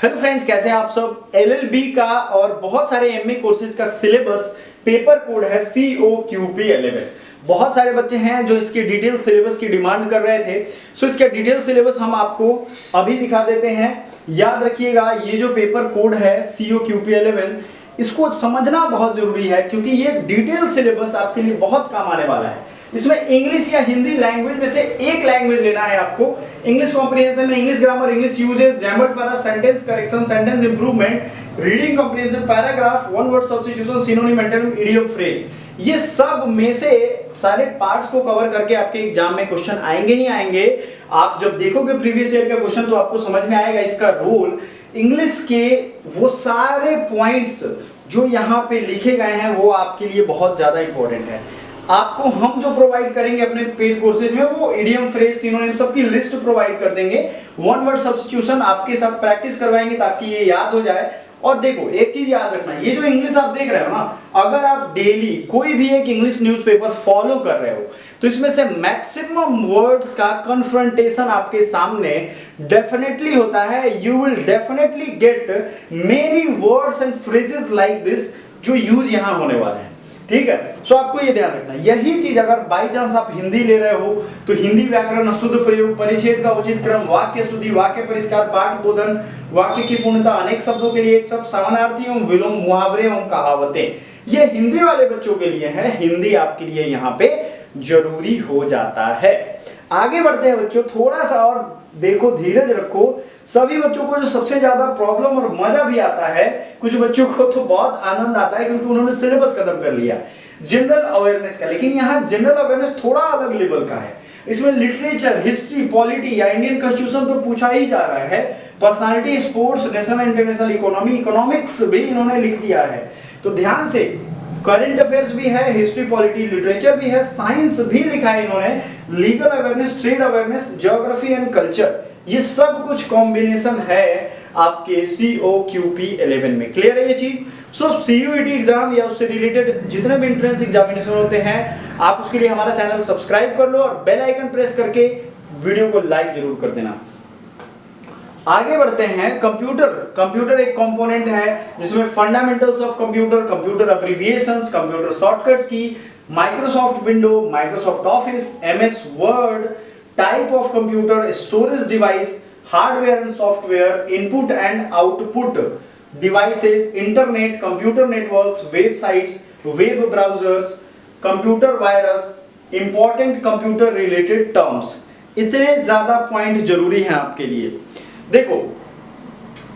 Hello friends, कैसे हैं आप सब। एलएलबी का और बहुत सारे एमए कोर्सेज का सिलेबस पेपर कोड है COQP11। बहुत सारे बच्चे हैं जो इसके डिटेल सिलेबस की डिमांड कर रहे थे। सो इसका डिटेल सिलेबस हम आपको अभी दिखा देते हैं। याद रखिएगा, ये जो पेपर कोड है COQP11, इसको समझना बहुत जरूरी है क्योंकि ये डिटेल सिलेबस आपके लिए बहुत काम आने वाला है। इसमें इंग्लिश या हिंदी लैंग्वेज में से एक लैंग्वेज लेना है आपको। इंग्लिश कॉम्प्रिहेंशन में English grammar, English uses, jammer para, sentence correction, sentence improvement, reading comprehension, paragraph, one word substitution, synonym, antonym, idiom, phrase, ये सब में से सारे पार्ट्स को कवर करके आपके एग्जाम में क्वेश्चन आएंगे ही आएंगे। आप जब देखोगे प्रीवियस ईयर का क्वेश्चन तो आपको समझ में आएगा इसका रोल। इंग्लिश के वो सारे पॉइंट्स जो यहाँ पे लिखे गए हैं वो आपके लिए बहुत ज्यादा इंपॉर्टेंट है। आपको हम जो प्रोवाइड करेंगे अपने पेड कोर्सेज में वो इडियम, फ्रेज, सिनोनिम सबकी लिस्ट प्रोवाइड कर देंगे। वन वर्ड सब्स्टिट्यूशन आपके साथ प्रैक्टिस करवाएंगे ताकि ये याद हो जाए। और देखो एक चीज याद रखना, ये जो इंग्लिश आप देख रहे हो ना, अगर आप डेली कोई भी एक इंग्लिश न्यूज़पेपर फॉलो कर रहे हो तो इसमें से मैक्सिमम वर्ड्स का कन्फ्रंटेशन आपके सामने डेफिनेटली होता है। You will definitely get many words and phrases like this जो यूज यहां होने वाले हैं। ठीक है, सो आपको ये ध्यान रखना। यही चीज अगर बाई चांस आप हिंदी ले रहे हो तो हिंदी व्याकरण, शुद्ध प्रयोग, परिच्छेद का उचित क्रम, वाक्य शुद्धि, वाक्य परिष्कार, पाठ बोधन, वाक्य की पूर्णता, अनेक शब्दों के लिए एक शब्द, समानार्थी एवं विलोम, मुहावरे एवं कहावतें, ये हिंदी वाले बच्चों के लिए है। हिंदी आपके लिए यहाँ पे जरूरी हो जाता है। आगे बढ़ते हैं बच्चों, थोड़ा सा और देखो, धीरज रखो। सभी बच्चों को जो सबसे ज्यादा प्रॉब्लम और मजा भी आता है, कुछ बच्चों को तो बहुत आनंद आता है क्योंकि उन्होंने सिलेबस खत्म कर लिया, जनरल अवेयरनेस का। लेकिन यहाँ जनरल अवेयरनेस थोड़ा अलग लेवल का है। इसमें लिटरेचर, हिस्ट्री, पॉलिटी या इंडियन कॉन्स्टिट्यूशन तो पूछा ही जा रहा है। Personality, sports, national international economy, economics भी इन्होंने लिख दिया है। तो ध्यान से, करंट अफेयर्स भी है, हिस्ट्री, पॉलिटी, लिटरेचर भी है, साइंस भी लिखा है इन्होंने, legal awareness, trade awareness, geography and culture, ये सब कुछ कॉम्बिनेशन है आपके COQP11 में। क्लियर है ये चीज। सो CUET एग्जाम या उससे रिलेटेड जितने भी एंट्रेंस एग्जामिनेशन होते हैं, आप उसके लिए हमारा चैनल सब्सक्राइब कर लो और बेल आइकन प्रेस करके वीडियो को लाइक जरूर कर देना। आगे बढ़ते हैं। कंप्यूटर एक कंपोनेंट है जिसमें fundamentals of computer, computer abbreviations, computer shortcut की, Microsoft Windows, Microsoft Office, MS Word, type of computer, storage device, hardware and software, input and output devices, internet, computer networks, websites, web browsers, computer virus, important computer related terms. इतने ज्यादा point जरूरी हैं आपके लिए। देखो,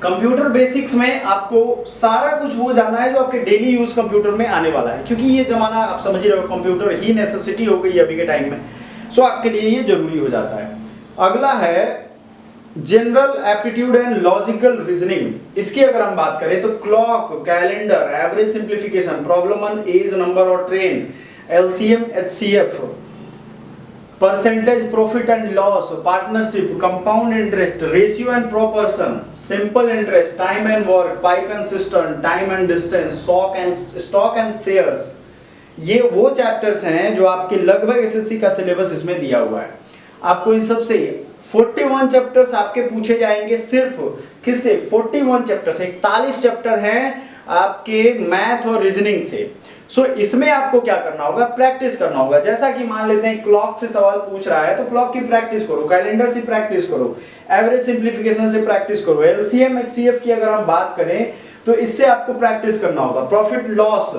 computer basics में आपको सारा कुछ वो जानना है जो आपके डेली यूज कंप्यूटर में आने वाला है, क्योंकि ये जमाना आप समझ रहे हो, कंप्यूटर ही नेसेसिटी हो गई अभी के टाइम में। सो आपके लिए ये जरूरी हो जाता है। अगला है general aptitude and logical reasoning. इसकी अगर हम बात करें तो clock, calendar, average simplification, problem on age, number और train, LCM, HCF, percentage, profit and loss, partnership, compound interest, ratio and proportion, simple interest, time and work, pipe and cistern, time and distance, stock and shares, ये वो chapters हैं जो आपके लगभग SSC का syllabus इसमें दिया हुआ है। आपको इन सब से 41 चैप्टर्स आपके पूछे जाएंगे। सिर्फ किससे? 41 चैप्टर से। 41 चैप्टर हैं आपके मैथ और रीजनिंग से। सो इसमें आपको क्या करना होगा? प्रैक्टिस करना होगा। जैसा कि मान लेते हैं क्लॉक से सवाल पूछ रहा है तो क्लॉक की प्रैक्टिस करो, कैलेंडर से प्रैक्टिस करो, एवरेज सिंप्लीफिकेशन से प्रैक्टिस करो, LCM, HCF की अगर हम बात करें तो इससे आपको प्रैक्टिस करना होगा। प्रॉफिट लॉस,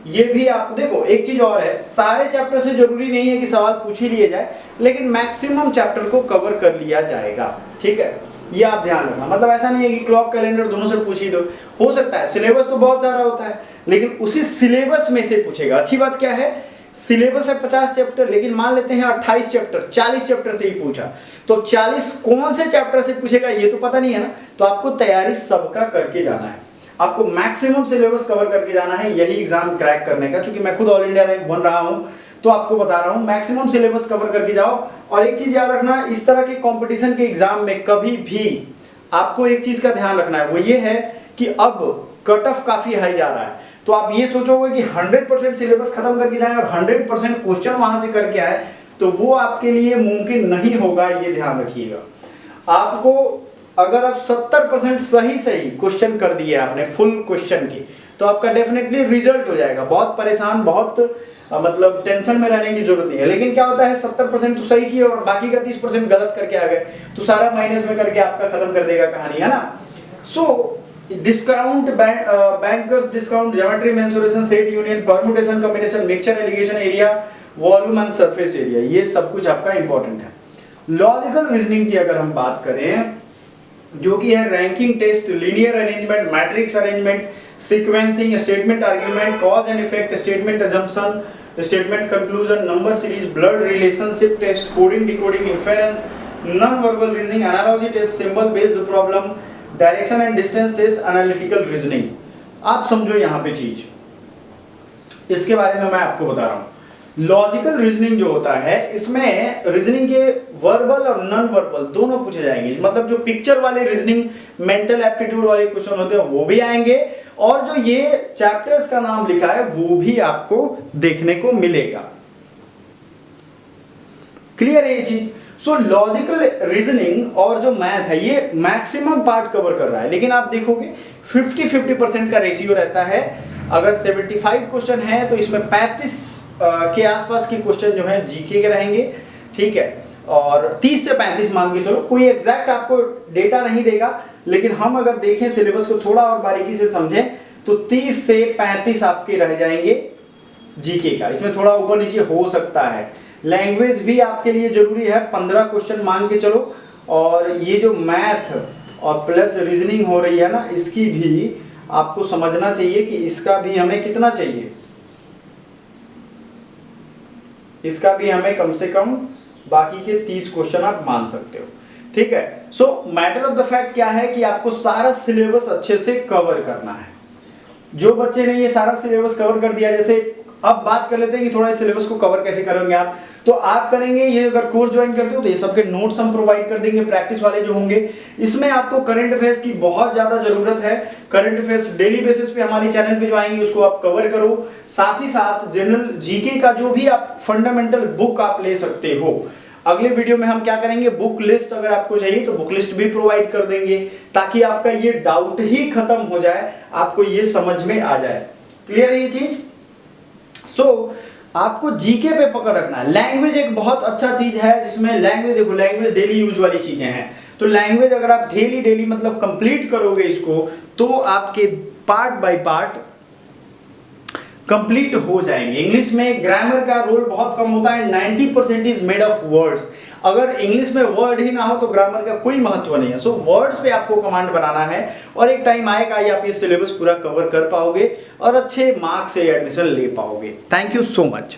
ये भी आप देखो। एक चीज और है, सारे चैप्टर से जरूरी नहीं है कि सवाल पूछ ही लिए जाए, लेकिन मैक्सिमम चैप्टर को कवर कर लिया जाएगा। ठीक है, ये आप ध्यान रखना। मतलब ऐसा नहीं है कि क्लॉक, कैलेंडर दोनों से पूछ ही दो। हो सकता है सिलेबस तो बहुत सारा होता है, लेकिन उसी सिलेबस में से पूछेगा। अच्छी बात क्या है, सिलेबस है 50 चैप्टर, लेकिन मान लेते हैं 28 चैप्टर, 40 चैप्टर से ही पूछा, तो 40 कौन से चैप्टर से पूछेगा ये तो पता नहीं है ना। तो आपको तैयारी सबका करके जाना है, आपको मैक्सिमम सिलेबस कवर करके जाना है, यही एग्जाम क्रैक करने का। क्योंकि मैं खुद ऑल इंडिया रैंक बन रहा हूं तो आपको बता रहा हूं, मैक्सिमम सिलेबस कवर करके जाओ। और एक चीज याद रखना, इस तरह के कंपटीशन के एग्जाम में कभी भी आपको एक चीज का ध्यान रखना है, वो ये है कि अब कट ऑफ काफी हाई जा रहा है। तो आप ये सोचोगे कि 100% सिलेबस खत्म करके जाए और 100% क्वेश्चन वहां से करके आए, तो वो आपके लिए मुमकिन नहीं होगा, ये ध्यान रखिएगा। आपको अगर आप 70% सही सही क्वेश्चन कर दिए आपने फुल क्वेश्चन की, तो आपका डेफिनेटली रिजल्ट हो जाएगा। बहुत परेशान, बहुत मतलब टेंशन में रहने की जरूरत नहीं है। लेकिन क्या होता है 70% तो सही किए और बाकी का 30% गलत करके आ गए, तो सारा माइनस में करके आपका खत्म कर देगा कहानी, है ना। So discount, bankers discount, geometry, mensuration, set union, permutation, combination, mixture, alligation, area, volume and surface area, ये सब कुछ आपका इंपॉर्टेंट है। लॉजिकल रीजनिंग की अगर हम बात करें, जो कि है ranking test, linear arrangement, matrix arrangement, sequencing, statement argument, cause and effect, statement assumption, statement conclusion, number series, blood relationship test, coding decoding, inference, non verbal reasoning, analogy test, symbol based problem, direction and distance test, analytical reasoning. आप समझो यहाँ पे चीज, इसके बारे में मैं आपको बता रहा हूँ। लॉजिकल रीजनिंग जो होता है, इसमें रीजनिंग के वर्बल और नॉन वर्बल दोनों पूछे जाएंगे। मतलब जो पिक्चर वाले रीजनिंग, मेंटल एप्टीट्यूड वाले क्वेश्चन होते हैं वो भी आएंगे, और जो ये चैप्टर्स का नाम लिखा है वो भी आपको देखने को मिलेगा। क्लियर है ये चीज। सो लॉजिकल रीजनिंग और जो मैथ है ये मैक्सिमम पार्ट कवर कर रहा है, लेकिन आप देखोगे 50-50% का रेशियो रहता है। अगर 75 क्वेश्चन है तो इसमें 35 के आसपास के क्वेश्चन जो है जीके के रहेंगे, ठीक है, और 30 से 35 मान के चलो। कोई एग्जैक्ट आपको डेटा नहीं देगा, लेकिन हम अगर देखें सिलेबस को थोड़ा और बारीकी से समझें तो 30 से 35 आपके रह जाएंगे जीके का। इसमें थोड़ा ऊपर नीचे हो सकता है। लैंग्वेज भी आपके लिए जरूरी है, 15 क्वेश्चन मान के चलो, और ये जो मैथ और प्लस रीजनिंग हो रही है ना, इसकी भी आपको समझना चाहिए कि इसका भी हमें कितना चाहिए, इसका भी हमें कम से कम बाकी के 30 क्वेश्चन आप मान सकते हो, ठीक है। सो मैटर ऑफ द फैक्ट क्या है कि आपको सारा सिलेबस अच्छे से कवर करना है। जो बच्चे ने ये सारा सिलेबस कवर कर दिया, जैसे अब बात कर लेते हैं कि थोड़ा इस सिलेबस को कवर कैसे करेंगे आप, तो आप करेंगे ये, अगर कोर्स ज्वाइन करते हो तो ये सबके नोट्स हम प्रोवाइड कर देंगे, प्रैक्टिस वाले जो होंगे। इसमें आपको करंट अफेयर्स की बहुत ज्यादा जरूरत है। करंट अफेयर्स डेली बेसिस पे हमारे चैनल पे जो आएंगे उसको आप कवर करो। साथ ही साथ जनरल जीके का जो भी आप फंडामेंटल बुक आप ले सकते हो। अगले वीडियो में हम क्या करेंगे, बुक लिस्ट अगर आपको चाहिए तो बुक लिस्ट भी प्रोवाइड कर देंगे, ताकि आपका ये डाउट ही खत्म हो जाए, आपको ये समझ में आ जाए। क्लियर है ये चीज। सो आपको जीके पे पकड़ रखना है। लैंग्वेज एक बहुत अच्छा चीज है, जिसमें लैंग्वेज, देखो लैंग्वेज डेली यूज वाली चीजें हैं, तो लैंग्वेज अगर आप डेली मतलब कंप्लीट करोगे इसको, तो आपके पार्ट बाय पार्ट कंप्लीट हो जाएंगे। इंग्लिश में ग्रामर का रोल बहुत कम होता है, 90% इज मेड ऑफ वर्ड्स। अगर इंग्लिश में वर्ड ही ना हो तो ग्रामर का कोई महत्व नहीं है। सो वर्ड्स पे आपको कमांड बनाना है, और एक टाइम आएगा आप ये सिलेबस पूरा कवर कर पाओगे और अच्छे मार्क्स से एडमिशन ले पाओगे। Thank you so much.